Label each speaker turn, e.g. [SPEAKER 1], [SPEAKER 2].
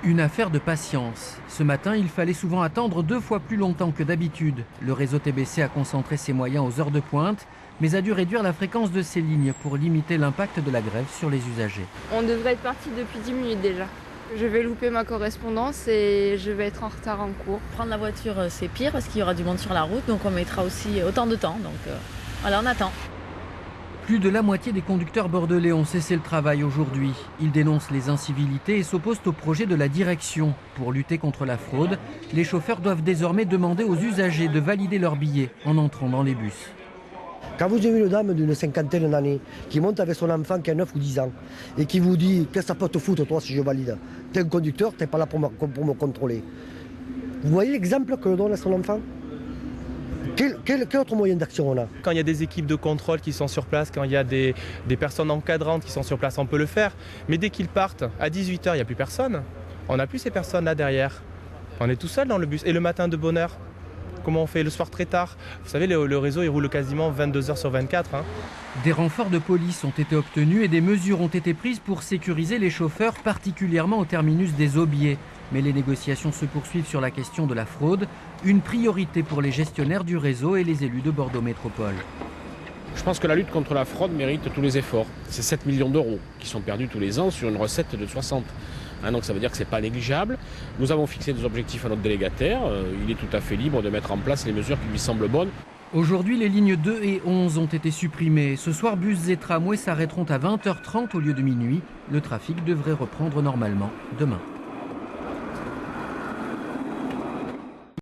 [SPEAKER 1] Une affaire de patience. Ce matin, il fallait souvent attendre 2 fois plus longtemps que d'habitude. Le réseau TBC a concentré ses moyens aux heures de pointe, mais a dû réduire la fréquence de ses lignes pour limiter l'impact de la grève sur les usagers.
[SPEAKER 2] On devrait être parti depuis 10 minutes déjà. Je vais louper ma correspondance et je vais être en retard en cours.
[SPEAKER 3] Prendre la voiture, c'est pire parce qu'il y aura du monde sur la route, donc on mettra aussi autant de temps. Donc voilà, on attend.
[SPEAKER 1] Plus de la moitié des conducteurs bordelais ont cessé le travail aujourd'hui. Ils dénoncent les incivilités et s'opposent au projet de la direction. Pour lutter contre la fraude, les chauffeurs doivent désormais demander aux usagers de valider leur billet en entrant dans les bus.
[SPEAKER 4] Quand vous avez une dame d'une cinquantaine d'années qui monte avec son enfant qui a 9 ou 10 ans et qui vous dit « Qu'est-ce que ça peut te foutre toi si je valide ? T'es un conducteur, t'es pas là pour me contrôler. » Vous voyez l'exemple que donne à son enfant ? Quel autre moyen d'action on a ?
[SPEAKER 5] Quand il y a des équipes de contrôle qui sont sur place, quand il y a des personnes encadrantes qui sont sur place, on peut le faire. Mais dès qu'ils partent, à 18h, il n'y a plus personne. On n'a plus ces personnes-là derrière. On est tout seul dans le bus. Et le matin de bonne heure, comment on fait le soir très tard ? Vous savez, le réseau, il roule quasiment 22h sur 24.
[SPEAKER 1] Des renforts de police ont été obtenus et des mesures ont été prises pour sécuriser les chauffeurs, particulièrement au terminus des Aubiers. Mais les négociations se poursuivent sur la question de la fraude, une priorité pour les gestionnaires du réseau et les élus de Bordeaux Métropole.
[SPEAKER 6] Je pense que la lutte contre la fraude mérite tous les efforts. C'est 7 millions d'euros qui sont perdus tous les ans sur une recette de 60. Donc ça veut dire que ce n'est pas négligeable. Nous avons fixé des objectifs à notre délégataire. Il est tout à fait libre de mettre en place les mesures qui lui semblent bonnes.
[SPEAKER 1] Aujourd'hui, les lignes 2 et 11 ont été supprimées. Ce soir, bus et tramways s'arrêteront à 20h30 au lieu de minuit. Le trafic devrait reprendre normalement demain.